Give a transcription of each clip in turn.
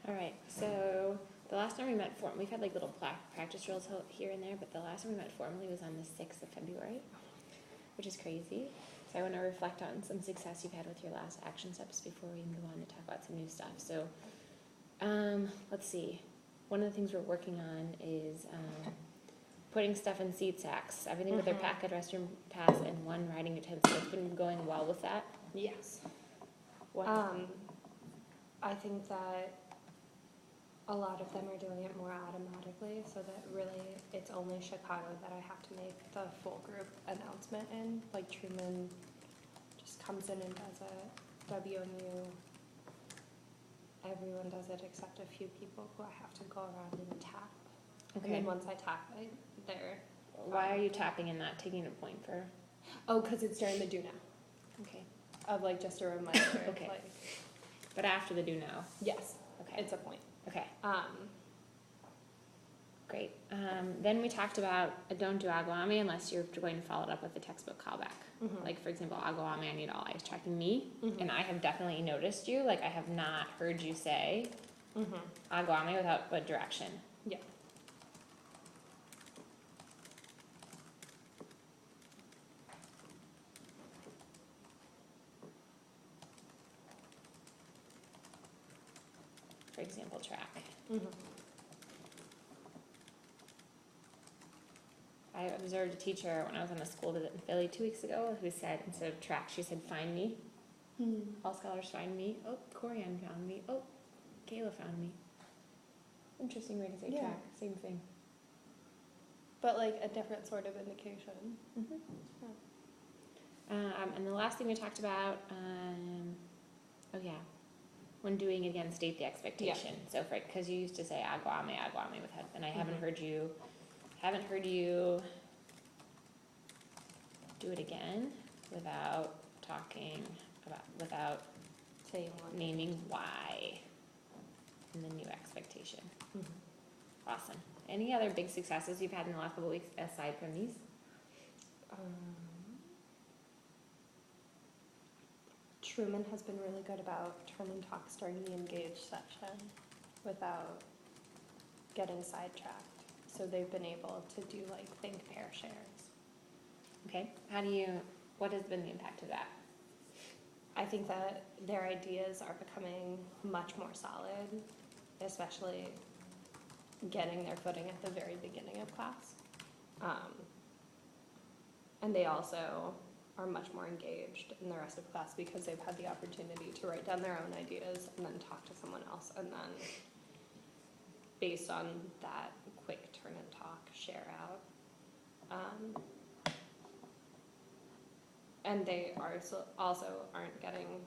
All right, so the last time we met, we've had like little practice drills here and there, but the last time we met formally was on the 6th of February, which is crazy. So I want to reflect on some success you've had with your last action steps before we move on to talk about some new stuff. So let's see. One of the things we're working on is putting stuff in seat sacks, everything with their packet, restroom pass, and one riding utensil. It's been going well with that. Yes. What? I think that a lot of them are doing it more automatically, so that really it's only Chicago that I have to make the full group announcement in. Like Truman just comes in and does it. WMU, everyone does it except a few people who I have to go around and tap. Okay. And then once I tap, they're... Why are you tapping and not taking a point for? Oh, because it's during the do now. Okay. Of like just a reminder. Okay. Like, But after the do now. yes, Okay. it's a point. Okay. Um, Great. Then we talked about don't do Aguami unless you're going to follow it up with a textbook callback. mhm. Like, for example, Aguami, I need all eyes tracking me. Mhm. And I have definitely noticed you. Like, I have not heard you say Mhm. Aguami without a direction. Yeah. For example, track. Mhm. I observed a teacher when I was on a school visit in Philly 2 weeks ago who said, instead of track, she said, find me. All scholars find me. Oh, Corian found me. Oh, Kayla found me. Interesting way to say Yeah. track. Same thing. But like a different sort of indication. And the last thing we talked about, when doing it again, state the expectation. So for because you used to say Aguame with head, and I haven't heard you do it again without Saying one. naming why and the new expectation. Mhm. Awesome. Any other big successes you've had in the last couple of weeks aside from these? Truman has been really good about turning talks during the engage section without getting sidetracked. So they've been able to do like think pair shares. Okay. What has been the impact of that? I think that their ideas are becoming much more solid, especially getting their footing at the very beginning of class. And they also are much more engaged in the rest of class because they've had the opportunity to write down their own ideas and then talk to someone else, and then based on that quick turn and talk, share out. And they also aren't getting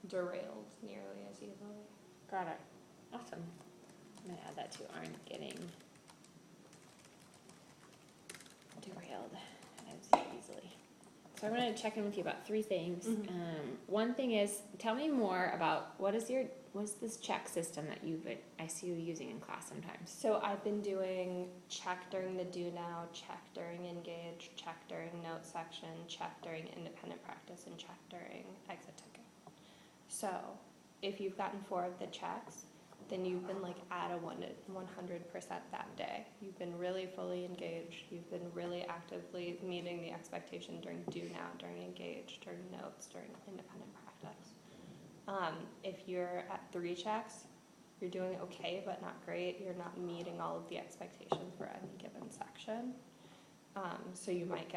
derailed nearly as easily. Got it. Awesome. I'm gonna add that to aren't getting derailed as easily. So I'm gonna check in with you about 3 things. One thing is, tell me more about what's this check system that I see you using in class sometimes. So I've been doing check during the do now, check during engage, check during note section, check during independent practice, and check during exit ticket. So if you've gotten 4 of the checks, then you've been like at a 100% that day. You've been really fully engaged. You've been really actively meeting the expectation during do now, during engage, during notes, during independent practice. If you're at 3 checks, you're doing okay, but not great. You're not meeting all of the expectations for any given section. So you might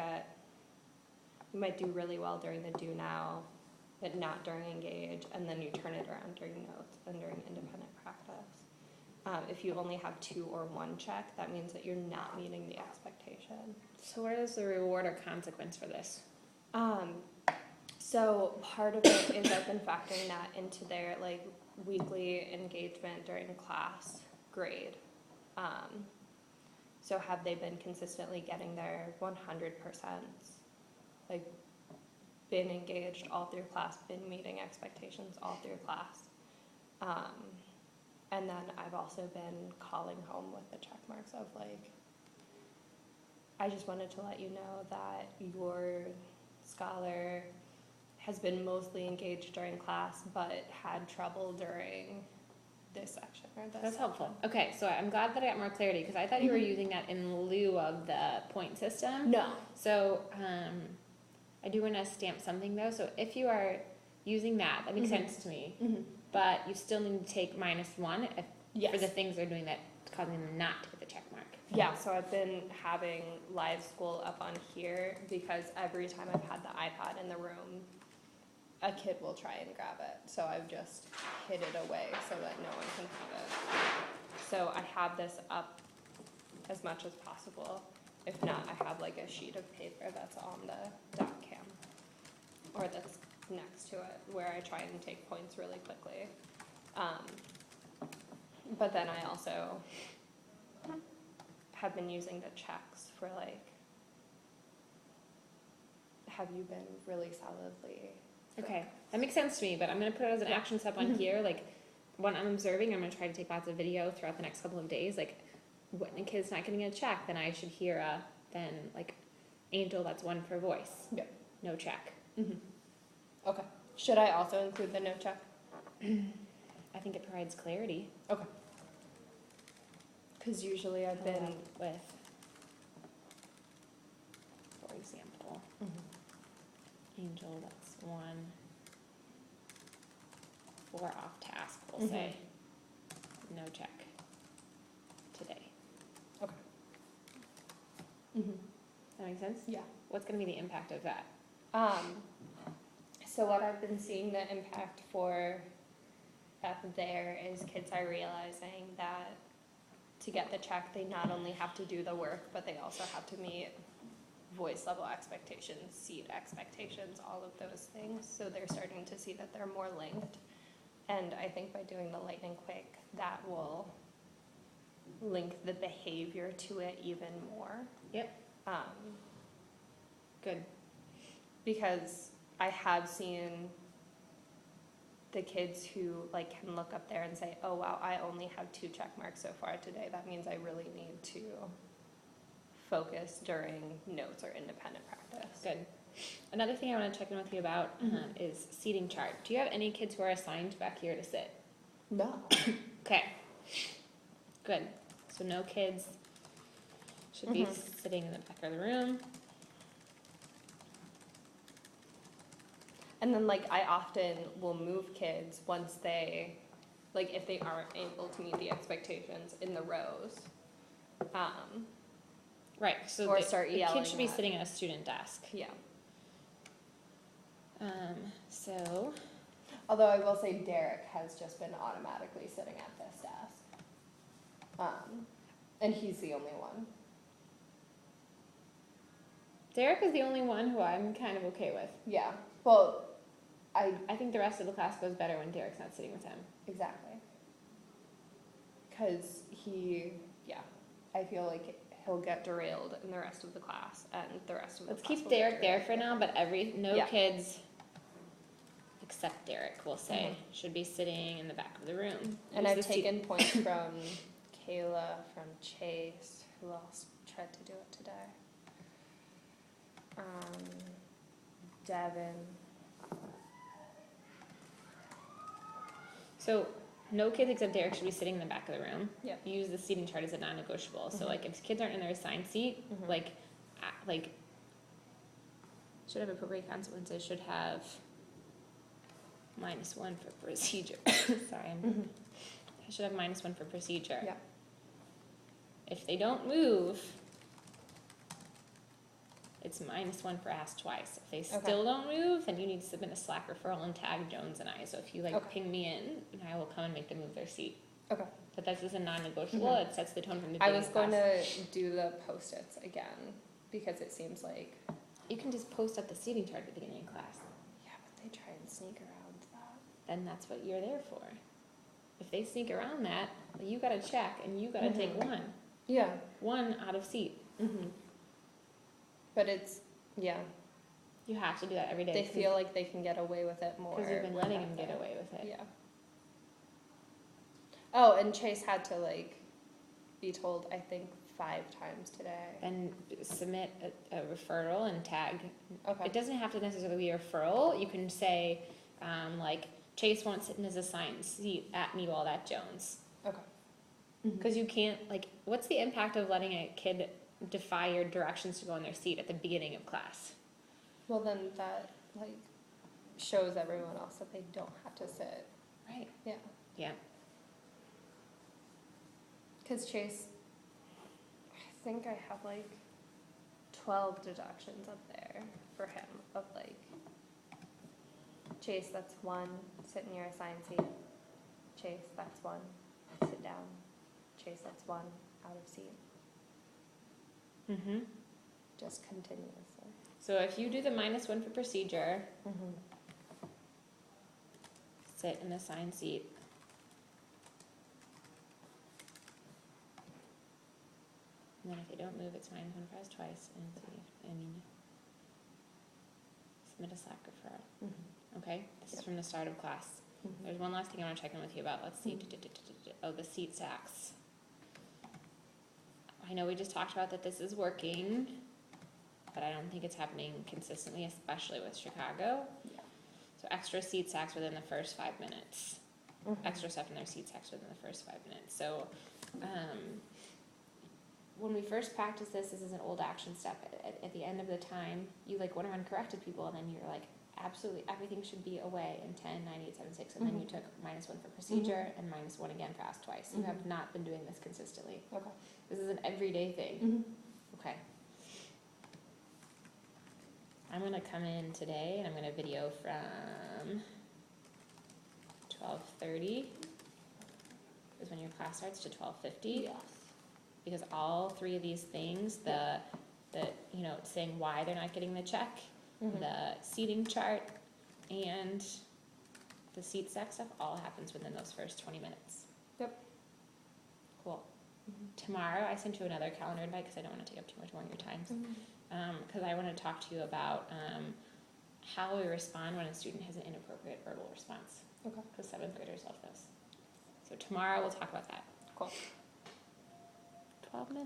do really well during the do now, but not during engage, and then you turn it around during notes and during independent practice. If you only have 2 or 1 check, that means that you're not meeting the expectation. So where is the reward or consequence for this? So part of it is I've been factoring that into their like weekly engagement during class grade. So have they been consistently getting their 100%, like been engaged all through class, been meeting expectations all through class? And then I've also been calling home with the check marks of like, I just wanted to let you know that your scholar has been mostly engaged during class, but had trouble during this section or this. That's helpful. section. Okay, so I'm glad that I got more clarity, because I thought you were using that in lieu of the point system. No. So, I do want to stamp something though. So if you are using that, that makes Mhm. sense to me. Mm-hmm. But you still need to take -1 if, Yes. for the things they're doing that causing them not to get the check mark. Yeah, so I've been having live school up on here because every time I've had the iPad in the room, a kid will try and grab it. So I've just hid it away so that no one can have it. So I have this up as much as possible. If not, I have like a sheet of paper that's on the doc cam or that's next to it where I try and take points really quickly. But then I also have been using the checks for like, have you been really solidly? Okay, that makes sense to me, but I'm gonna put it as an Yeah. action step on Mhm. here, like, when I'm observing, I'm gonna try to take lots of video throughout the next couple of days, like, when a kid's not getting a check, then I should hear then, like, Angel, that's 1 for voice. Yep. No check. Mm-hmm. Okay. Should I also include the no check? I think it provides clarity. Okay. Because usually I've been. With, for example, Angel, that's 1 for off task, we'll say, no check today. Okay. Mm-hmm. That make sense? Yeah. What's gonna be the impact of that? So what I've been seeing the impact for up there is kids are realizing that to get the check, they not only have to do the work, but they also have to meet voice level expectations, seat expectations, all of those things. So they're starting to see that they're more linked. And I think by doing the lightning quick, that will link the behavior to it even more. Yep. Good. Because I have seen the kids who like can look up there and say, oh wow, I only have 2 check marks so far today. That means I really need to focus during notes or independent practice. Good. Another thing I want to check in with you about is seating chart. Do you have any kids who are assigned back here to sit? No. Okay. Good. So no kids should be sitting in the back of the room. And then like I often will move kids once they, like if they aren't able to meet the expectations in the rows. Right. So Or the, start the yelling kid should be at- sitting at a student desk. Yeah. So Although I will say Derek has just been automatically sitting at this desk. And he's the only one. Derek is the only one who I'm kind of okay with. Yeah. Well, I think the rest of the class goes better when Derek's not sitting with him. exactly. Because I feel like he'll get derailed in the rest of the class, and the rest of the Let's class keep will get Derek there derailed. for now, but no Yeah. kids except Derek, we'll say, should be sitting in the back of the room. And Use I've the seat- taken points from Kayla, from Chase, who else tried to do it today? Devin. So no kids except Derek should be sitting in the back of the room. Yeah. Use the seating chart as a non-negotiable. So Mhm. like if kids aren't in their assigned seat, like should have appropriate consequences, should have -1 for procedure. Sorry, I should have -1 for procedure. Yeah. If they don't move, it's -1 for ask twice. If they still don't move, then you need to submit a Slack referral and tag Jones and I. So if you ping me in, and I will come and make them move their seat. Okay. But that's just a non-negotiable. It sets the tone from the I beginning. was of going class. to do the post-its again, because it seems like, You can just post up the seating chart at the beginning of class. yeah, but they try and sneak around that. Then that's what you're there for. If they sneak around that, well, you gotta check and you gotta take one. Yeah. One out of seat. But it's, yeah, You have to do that every day. they feel like they can get away with it more. Because you've been when letting they're them get there. away with it. Yeah. Oh, and Chase had to like be told, I think, 5 times today. Then submit a referral and tag. Okay. It doesn't have to necessarily be a referral. You can say, like, Chase won't sit in his assigned seat at Newald at Jones. Okay. Because you can't, like, what's the impact of letting a kid defy your directions to go in their seat at the beginning of class? Well, then that, like, shows everyone else that they don't have to sit. Right. Yeah. Yeah. Because Chase, I think I have like 12 deductions up there for him of like, Chase, that's one, sit in your assigned seat. Chase, that's one, sit down. Chase, that's one, out of seat. Mm-hmm. Just continuously. So if you do the -1 for procedure, sit in assigned seat. And then if they don't move, it's -1 for us twice, and submit a Slack referral. Okay, this is from the start of class. There's one last thing I want to check in with you about. Let's see. Oh, the seat sacks. I know we just talked about that this is working, but I don't think it's happening consistently, especially with Chicago. Yeah. So extra seat sacks within the first 5 minutes. Extra stuff in their seat sacks within the first 5 minutes. So when we first practiced this is an old action step. At the end of the time, you like went around and corrected people, and then you're like, absolutely everything should be away in 10, 9, 8, 7, 6, and then you took -1 for procedure and -1 again for ask twice. You have not been doing this consistently. Okay. This is an everyday thing. Okay. I'm gonna come in today and I'm gonna video from 12:30 is when your class starts to 12:50. Yes. Because all three of these things, the you know, saying why they're not getting the check, the seating chart, and the seat sack stuff all happens within those first 20 minutes. Yep. Cool. Tomorrow I sent you another calendar invite because I don't want to take up too much more of your time. Because I want to talk to you about how we respond when a student has an inappropriate verbal response. Okay. Because 7th graders love those. So tomorrow we'll talk about that. Cool. 12 minutes.